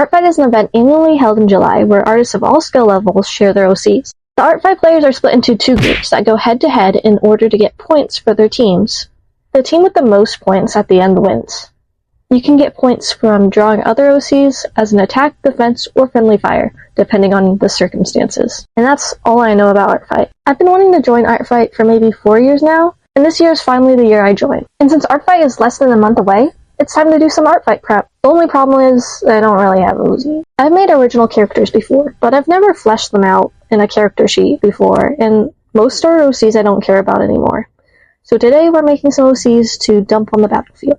Artfight is an event annually held in July where artists of all skill levels share their OCs. The Artfight players are split into two groups that go head-to-head in order to get points for their teams. The team with the most points at the end wins. You can get points from drawing other OCs as an attack, defense, or friendly fire, depending on the circumstances. And that's all I know about Artfight. I've been wanting to join Artfight for maybe 4 years now, and this year is finally the year I joined. And since Artfight is less than a month away, it's time to do some Artfight prep. The only problem is I don't really have OC. I've made original characters before, but I've never fleshed them out in a character sheet before, and most star OCs I don't care about anymore. So today we're making some OCs to dump on the battlefield.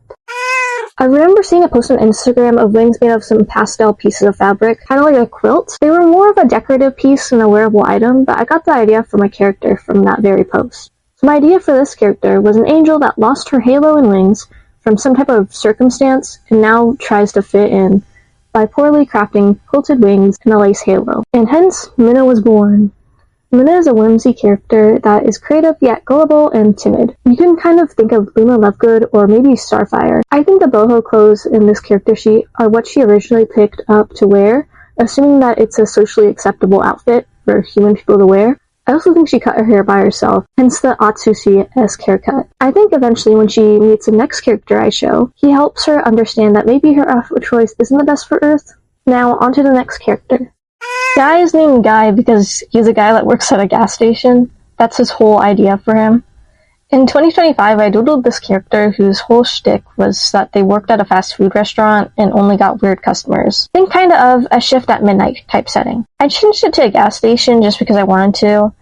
I remember seeing a post on Instagram of wings made of some pastel pieces of fabric, kind of like a quilt. They were more of a decorative piece than a wearable item, but I got the idea for my character from that very post. So my idea for this character was an angel that lost her halo and wings from some type of circumstance and now tries to fit in by poorly crafting quilted wings and a lace halo. And hence, Minna was born. Minna is a whimsy character that is creative yet gullible and timid. You can kind of think of Luna Lovegood or maybe Starfire. I think the boho clothes in this character sheet are what she originally picked up to wear, assuming that it's a socially acceptable outfit for human people to wear. I also think she cut her hair by herself, hence the Atsushi-esque haircut. I think eventually when she meets the next character I show, he helps her understand that maybe her outfit choice isn't the best for Earth. Now, on to the next character. Guy is named Guy because he's a guy that works at a gas station. That's his whole idea for him. In 2025, I doodled this character whose whole shtick was that they worked at a fast food restaurant and only got weird customers. Think kinda of a shift at midnight type setting. I changed it to a gas station just because I wanted to.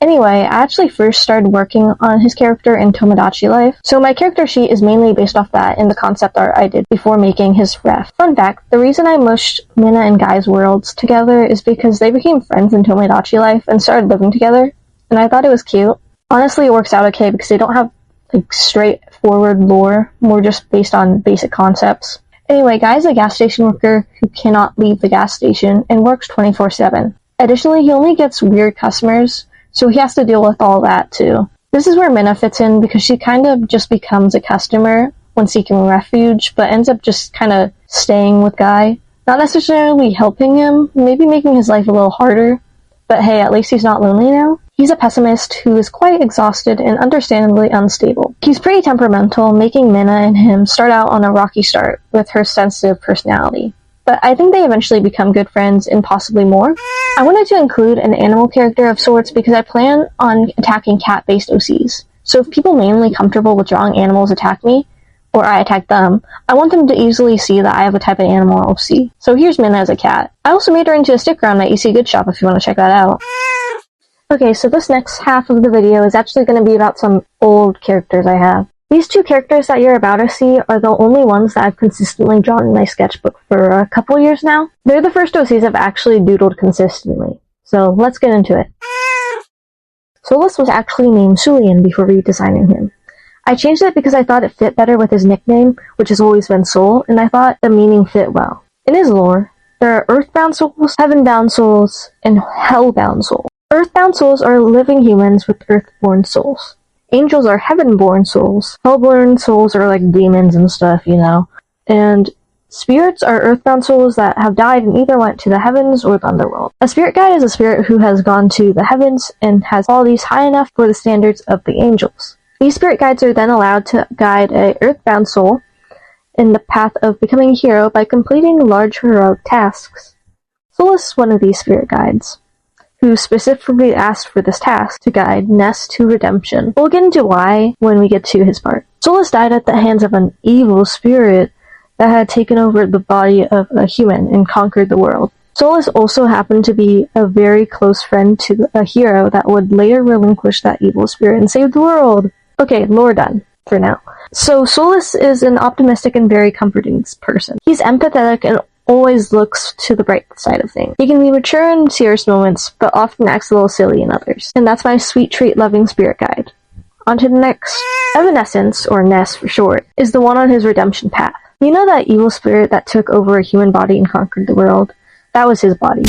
Anyway, I actually first started working on his character in Tomodachi Life, so my character sheet is mainly based off that in the concept art I did before making his ref. Fun fact, the reason I mushed Minna and Guy's worlds together is because they became friends in Tomodachi Life and started living together, and I thought it was cute. Honestly, it works out okay because they don't have like straightforward lore, more just based on basic concepts. Anyway, Guy's a gas station worker who cannot leave the gas station and works 24/7. Additionally, he only gets weird customers, so he has to deal with all that too. This is where Minna fits in because she kind of just becomes a customer when seeking refuge, but ends up just kind of staying with Guy. Not necessarily helping him, maybe making his life a little harder, but hey, at least he's not lonely now. He's a pessimist who is quite exhausted and understandably unstable. He's pretty temperamental, making Minna and him start out on a rocky start with her sensitive personality. But I think they eventually become good friends and possibly more. I wanted to include an animal character of sorts because I plan on attacking cat-based OCs. So if people mainly comfortable with drawing animals attack me, or I attack them, I want them to easily see that I have a type of animal OC. So here's Minna as a cat. I also made her into a sticker on my EC Good Shop if you want to check that out. Okay, so this next half of the video is actually going to be about some old characters I have. These two characters that you're about to see are the only ones that I've consistently drawn in my sketchbook for a couple years now. They're the first OCs I've actually doodled consistently. So let's get into it. Solus was actually named Sulian before redesigning him. I changed it because I thought it fit better with his nickname, which has always been Soul, and I thought the meaning fit well. In his lore, there are earthbound souls, heavenbound souls, and hellbound souls. Earthbound souls are living humans with earthborn souls. Angels are heaven-born souls. Hellborn souls are like demons and stuff, you know. And spirits are earthbound souls that have died and either went to the heavens or the underworld. A spirit guide is a spirit who has gone to the heavens and has qualities high enough for the standards of the angels. These spirit guides are then allowed to guide a earthbound soul in the path of becoming a hero by completing large heroic tasks. Solus is one of these spirit guides, who specifically asked for this task to guide Ness to redemption. We'll get into why when we get to his part. Solus died at the hands of an evil spirit that had taken over the body of a human and conquered the world. Solus also happened to be a very close friend to a hero that would later relinquish that evil spirit and save the world. Okay, lore done for now. So Solus is an optimistic and very comforting person. He's empathetic and always looks to the bright side of things. He can be mature in serious moments, but often acts a little silly in others. And that's my sweet treat loving spirit guide. On to the next. Evanescence, or Ness for short, is the one on his redemption path. You know that evil spirit that took over a human body and conquered the world? That was his body.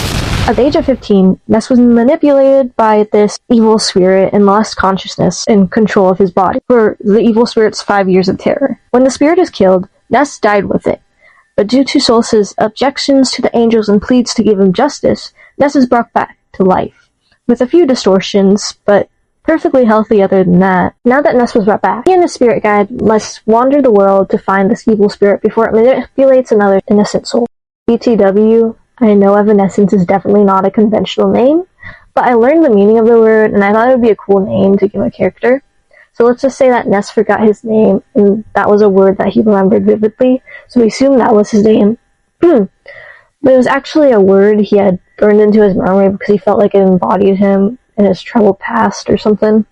At the age of 15, Ness was manipulated by this evil spirit and lost consciousness and control of his body for the evil spirit's 5 years of terror. When the spirit is killed, Ness died with it. but due to Solus' objections to the angels and pleads to give him justice, Ness is brought back to life, with a few distortions, but perfectly healthy other than that. Now that Ness was brought back, he and his spirit guide must wander the world to find this evil spirit before it manipulates another innocent soul. BTW, I know Evanescence is definitely not a conventional name, but I learned the meaning of the word, and I thought it would be a cool name to give a character. So let's just say that Ness forgot his name, and that was a word that he remembered vividly, so we assume that was his name. But it was actually a word he had burned into his memory because he felt like it embodied him in his troubled past or something.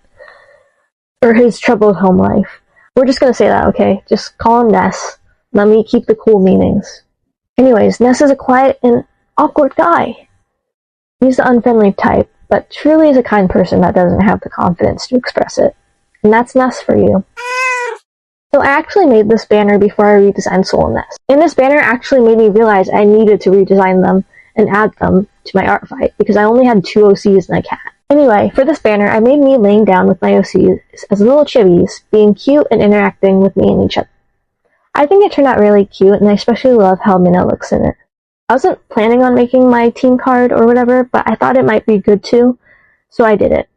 Or his troubled home life. We're just gonna say that, okay? Just call him Ness. Let me keep the cool meanings. Anyways, Ness is a quiet and awkward guy. He's the unfriendly type, but truly is a kind person that doesn't have the confidence to express it. And that's Ness for you. So I actually made this banner before I redesigned Soul and Ness. And this banner actually made me realize I needed to redesign them and add them to my Artfight, because I only had 2 OCs and a cat. Anyway, for this banner, I made me laying down with my OCs as little chibis, being cute and interacting with me and each other. I think it turned out really cute, and I especially love how Minna looks in it. I wasn't planning on making my team card or whatever, but I thought it might be good too, so I did it.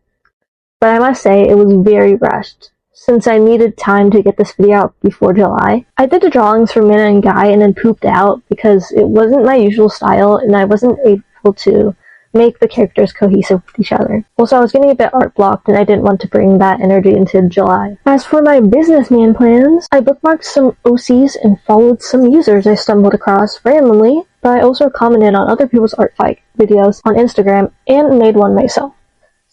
But I must say, it was very rushed, since I needed time to get this video out before July. I did the drawings for Minna and Guy and then pooped out because it wasn't my usual style and I wasn't able to make the characters cohesive with each other. Also, I was getting a bit art blocked and I didn't want to bring that energy into July. As for my businessman plans, I bookmarked some OCs and followed some users I stumbled across randomly, but I also commented on other people's Artfight videos on Instagram and made one myself.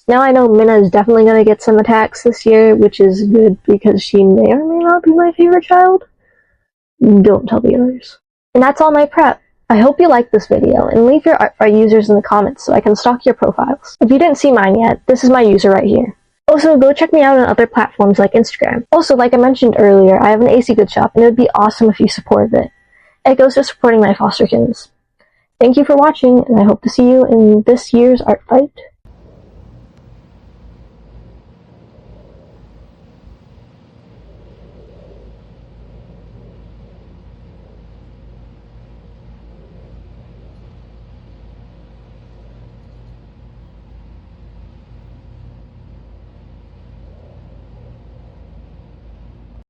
Now I know Minna is definitely going to get some attacks this year, which is good because she may or may not be my favorite child. Don't tell the others. And that's all my prep. I hope you liked this video, and leave your Artfight users in the comments so I can stalk your profiles. If you didn't see mine yet, this is my user right here. Also, go check me out on other platforms like Instagram. Also, like I mentioned earlier, I have an AC Good Shop, and it would be awesome if you supported it. It goes to supporting my fosterkins. Thank you for watching, and I hope to see you in this year's Artfight.